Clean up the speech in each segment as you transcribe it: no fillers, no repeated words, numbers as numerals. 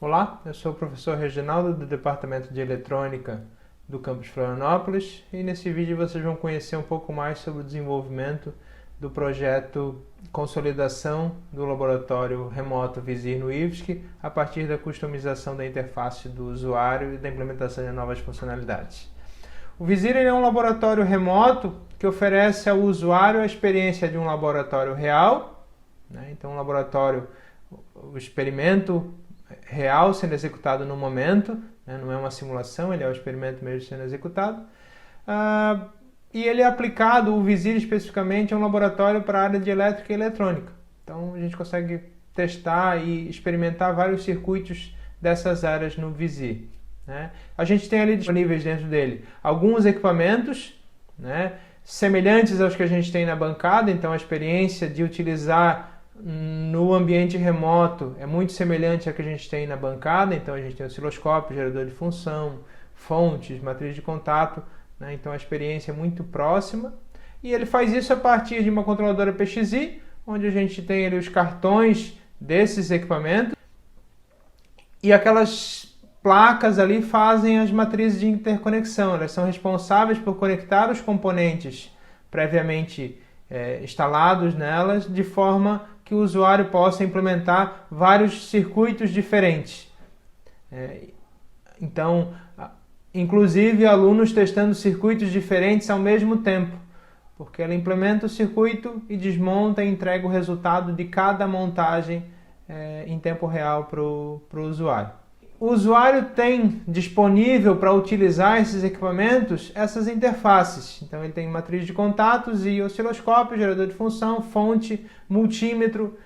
Olá, eu sou o professor Reginaldo do Departamento de Eletrônica do campus Florianópolis e nesse vídeo vocês vão conhecer um pouco mais sobre o desenvolvimento do projeto Consolidação do Laboratório Remoto Vizir no IFSC a partir da customização da interface do usuário e da implementação de novas funcionalidades. O Vizir é um laboratório remoto que oferece ao usuário a experiência de um laboratório real, né? Então, o experimento real sendo executado no momento, né? Não é uma simulação, ele é o experimento mesmo sendo executado. E ele é aplicado, o Vizir especificamente, é um laboratório para a área de elétrica e eletrônica. Então a gente consegue testar e experimentar vários circuitos dessas áreas no Vizir, né? A gente tem ali disponíveis dentro dele alguns equipamentos, né, semelhantes aos que a gente tem na bancada, então a experiência de utilizar no ambiente remoto é muito semelhante à que a gente tem na bancada, então a gente tem osciloscópio, gerador de função, fontes, matriz de contato, né? Então a experiência é muito próxima. E ele faz isso a partir de uma controladora PXI, onde a gente tem ali os cartões desses equipamentos e aquelas placas ali fazem as matrizes de interconexão. Elas são responsáveis por conectar os componentes previamente instalados nelas, de forma que o usuário possa implementar vários circuitos diferentes. Então, inclusive alunos testando circuitos diferentes ao mesmo tempo, porque ela implementa o circuito e desmonta e entrega o resultado de cada montagem em tempo real para o usuário. O usuário tem disponível para utilizar esses equipamentos essas interfaces. Então ele tem matriz de contatos e osciloscópio, gerador de função, fonte, multímetro,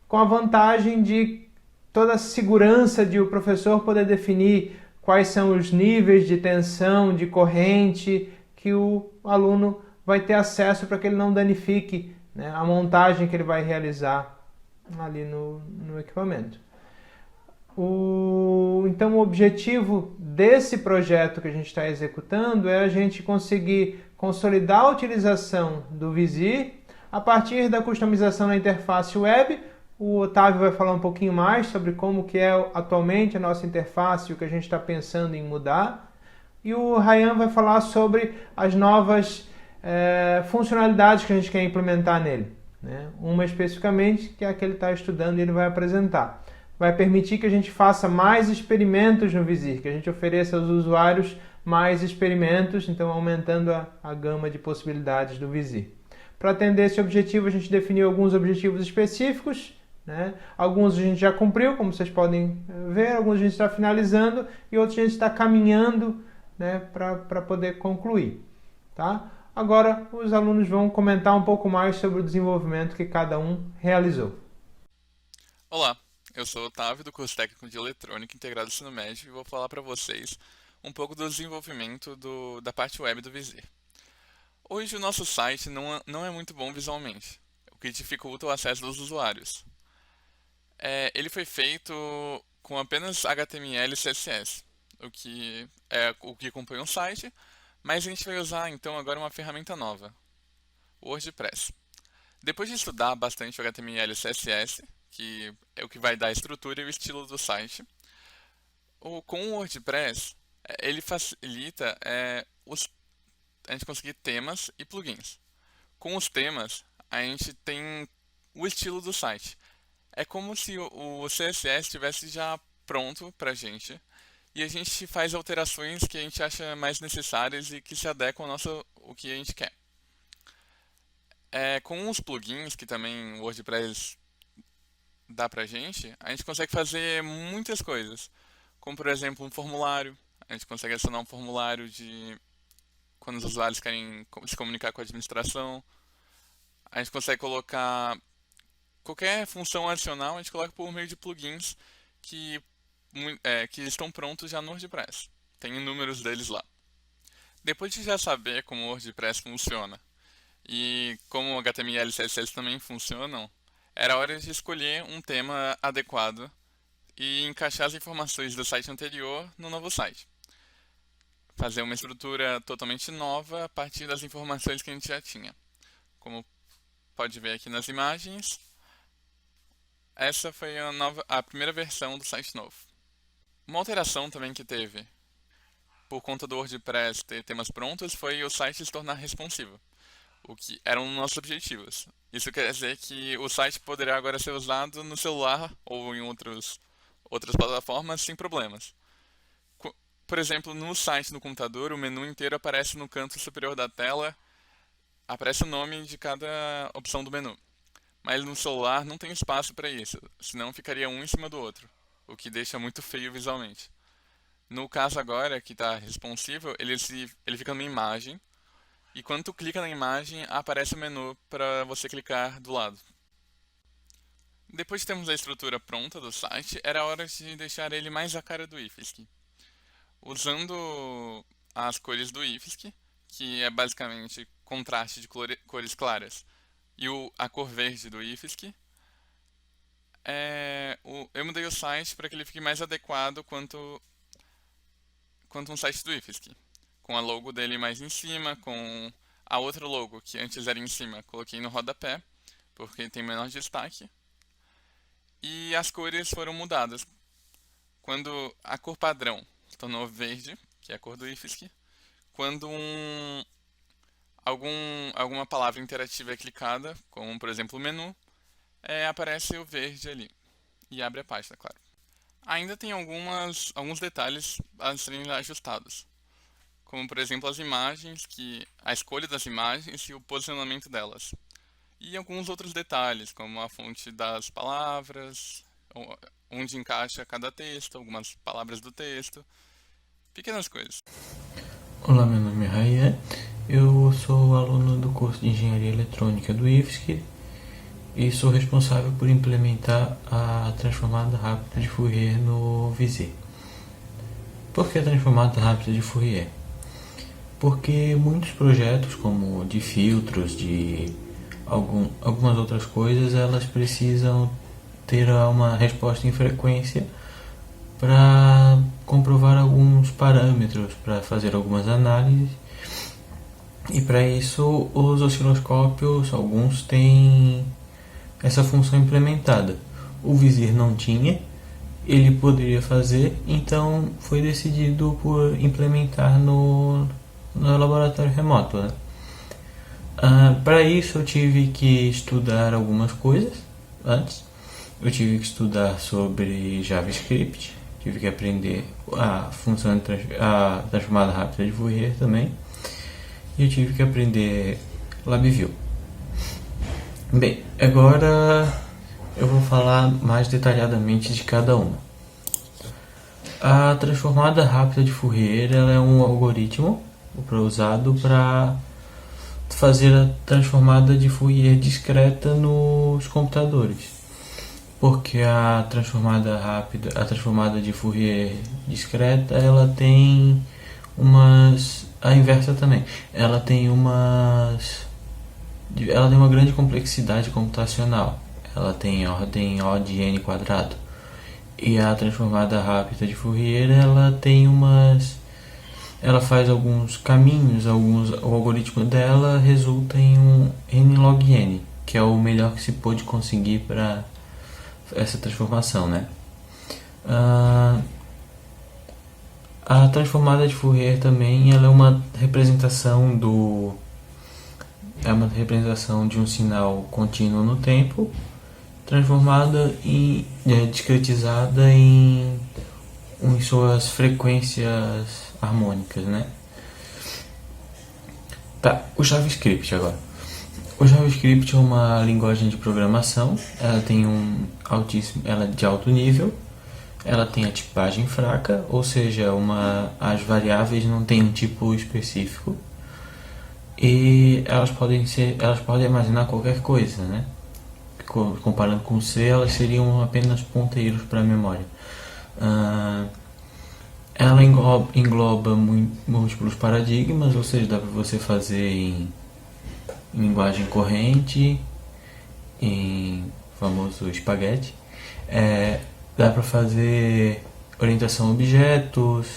com a vantagem de toda a segurança de o professor poder definir quais são os níveis de tensão, de corrente que o aluno vai ter acesso para que ele não danifique, né, a montagem que ele vai realizar ali no equipamento. Então o objetivo desse projeto que a gente está executando é a gente conseguir consolidar a utilização do Vizir a partir da customização da interface web. O Otávio vai falar um pouquinho mais sobre como que é atualmente a nossa interface e o que a gente está pensando em mudar. E o Ryan vai falar sobre as novas funcionalidades que a gente quer implementar nele, né? Uma especificamente, que é a que ele está estudando e ele vai apresentar. Vai permitir que a gente faça mais experimentos no Vizir, que a gente ofereça aos usuários mais experimentos, então aumentando a gama de possibilidades do Vizir. Para atender esse objetivo, a gente definiu alguns objetivos específicos, né? Alguns a gente já cumpriu, como vocês podem ver, alguns a gente está finalizando e outros a gente está caminhando, né, para poder concluir. Tá? Agora, os alunos vão comentar um pouco mais sobre o desenvolvimento que cada um realizou. Olá, eu sou o Otávio do curso técnico de Eletrônica Integrado ao Ensino Médio e vou falar para vocês um pouco do desenvolvimento da parte web do Vizir. Hoje o nosso site não é muito bom visualmente, o que dificulta o acesso dos usuários. Ele foi feito com apenas HTML e CSS, o que é o que compõe um site, mas a gente vai usar então agora uma ferramenta nova, o WordPress. Depois de estudar bastante o HTML e CSS, que é o que vai dar a estrutura e o estilo do site, com o WordPress, ele facilita a gente conseguir temas e plugins. Com os temas, a gente tem o estilo do site. É como se o CSS estivesse já pronto para a gente, e a gente faz alterações que a gente acha mais necessárias e que se adequam ao que a gente quer. Com os plugins que também o WordPress dá pra gente, a gente consegue fazer muitas coisas. Como, por exemplo, um formulário. A gente consegue adicionar um formulário de quando os usuários querem se comunicar com a administração. A gente consegue colocar qualquer função adicional, a gente coloca por meio de plugins que, que estão prontos já no WordPress. Tem inúmeros deles lá. Depois de já saber como o WordPress funciona e como o HTML e CSS também funcionam, era hora de escolher um tema adequado e encaixar as informações do site anterior no novo site. Fazer uma estrutura totalmente nova a partir das informações que a gente já tinha. Como pode ver aqui nas imagens, essa foi a primeira versão do site novo. Uma alteração também que teve por conta do WordPress ter temas prontos foi o site se tornar responsivo, o que eram nossos objetivos. Isso quer dizer que o site poderá agora ser usado no celular ou em outras plataformas sem problemas. Por exemplo, no site no computador, o menu inteiro aparece no canto superior da tela, aparece o nome de cada opção do menu. Mas no celular não tem espaço para isso, senão ficaria um em cima do outro, o que deixa muito feio visualmente. No caso agora, que está responsivo, ele fica numa imagem, e quando tu clica na imagem, aparece o menu para você clicar do lado. Depois de termos a estrutura pronta do site, era hora de deixar ele mais a cara do IFSC. Usando as cores do IFSC, que é basicamente contraste de cores claras, e a cor verde do IFSC, eu mudei o site para que ele fique mais adequado quanto um site do IFSC, com a logo dele mais em cima, com a outra logo que antes era em cima, coloquei no rodapé, porque tem menor destaque, e as cores foram mudadas. Quando a cor padrão se tornou verde, que é a cor do IFSC, quando alguma palavra interativa é clicada, como por exemplo o menu, aparece o verde ali, e abre a página, claro. Ainda tem alguns detalhes a serem ajustados, como por exemplo as imagens, a escolha das imagens e o posicionamento delas. E alguns outros detalhes, como a fonte das palavras, onde encaixa cada texto, algumas palavras do texto, pequenas coisas. Olá, meu nome é Ryan, eu sou aluno do curso de Engenharia Eletrônica do IFSC e sou responsável por implementar a transformada rápida de Fourier no Visir. Por que a transformada rápida de Fourier? Porque muitos projetos, como de filtros, de algumas outras coisas, elas precisam ter uma resposta em frequência para comprovar alguns parâmetros, para fazer algumas análises. E para isso os osciloscópios, alguns têm essa função implementada. O Visir não tinha, ele poderia fazer, então foi decidido por implementar no laboratório remoto, né? Para isso eu tive que estudar algumas coisas antes. Eu tive que estudar sobre JavaScript, tive que aprender a função a transformada rápida de Fourier também, e eu tive que aprender LabVIEW. Bem, agora eu vou falar mais detalhadamente de cada uma. A transformada rápida de Fourier ela é um algoritmo usado para fazer a transformada de Fourier discreta nos computadores. Porque a transformada de Fourier discreta, ela tem a inversa também. Ela tem uma grande complexidade computacional. Ela tem ordem O de n quadrado. E a transformada rápida de Fourier, ela faz alguns caminhos, o algoritmo dela resulta em um n log n, que é o melhor que se pôde conseguir para essa transformação, né? A transformada de Fourier também ela é uma representação de um sinal contínuo no tempo, transformada e discretizada em suas frequências harmônicas, né? Tá, o JavaScript agora. O JavaScript é uma linguagem de programação, ela tem ela é de alto nível, ela tem a tipagem fraca, ou seja, as variáveis não têm um tipo específico e elas podem armazenar qualquer coisa, né? Comparando com C, elas seriam apenas ponteiros para a memória. Ela engloba múltiplos paradigmas, ou seja, dá para você fazer em linguagem corrente, em famoso espaguete. Dá para fazer orientação a objetos,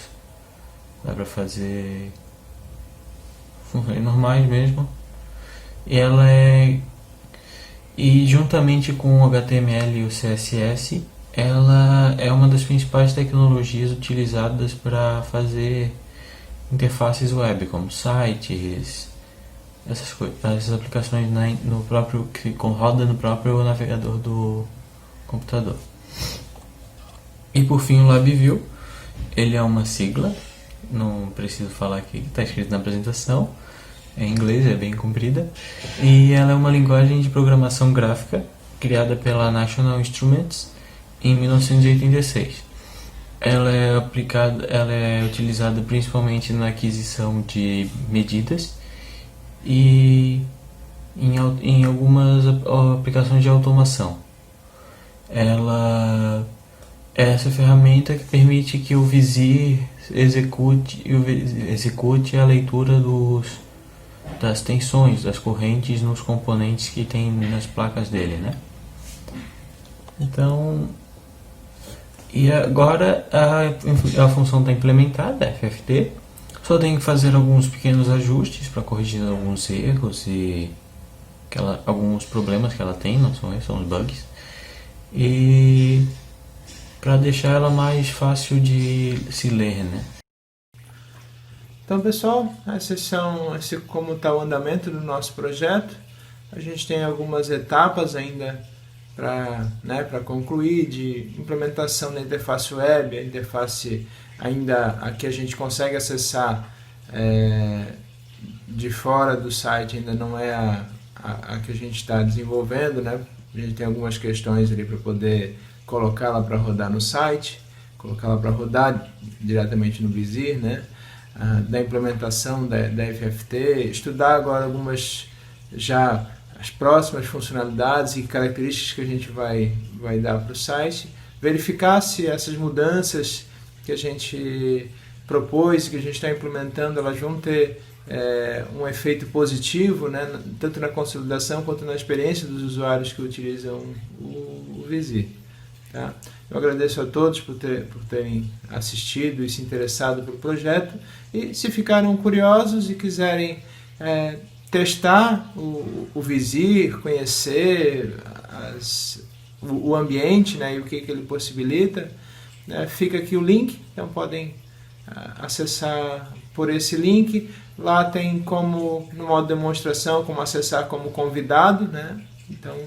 dá para fazer funções normais mesmo. E juntamente com o HTML e o CSS, ela é uma das principais tecnologias utilizadas para fazer interfaces web, como sites, essas aplicações no próprio, que roda no próprio navegador do computador. E por fim, o LabVIEW, ele é uma sigla, não preciso falar aqui, está escrito na apresentação, é em inglês, é bem comprida, e ela é uma linguagem de programação gráfica criada pela National Instruments em 1986. Ela é utilizada principalmente na aquisição de medidas e em algumas aplicações de automação. Ela é essa ferramenta que permite que o Visir execute a leitura das tensões, das correntes nos componentes que tem nas placas dele, né? Então, e agora a função está implementada, a FFT. Só tem que fazer alguns pequenos ajustes para corrigir alguns erros e alguns problemas que ela tem, não são esses, são os bugs. E para deixar ela mais fácil de se ler, né? Então, pessoal, como está o andamento do nosso projeto. A gente tem algumas etapas ainda para concluir, de implementação da interface web, a interface ainda a que a gente consegue acessar de fora do site ainda não é a que a gente está desenvolvendo, né? A gente tem algumas questões ali para poder colocá-la para rodar no site, colocá-la para rodar diretamente no Visir, né? Da implementação da FFT, estudar agora as próximas funcionalidades e características que a gente vai dar para o site, verificar se essas mudanças que a gente propôs, que a gente está implementando, elas vão ter um efeito positivo, né, tanto na consolidação quanto na experiência dos usuários que utilizam o Visir. Tá? Eu agradeço a todos por terem assistido e se interessado pelo projeto, e se ficaram curiosos e quiserem testar o Visir, conhecer o ambiente, né, e o que ele possibilita, fica aqui o link, então podem acessar por esse link. Lá tem como, no modo demonstração, como acessar como convidado, né? Então,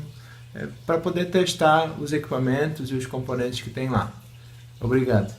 para poder testar os equipamentos e os componentes que tem lá. Obrigado.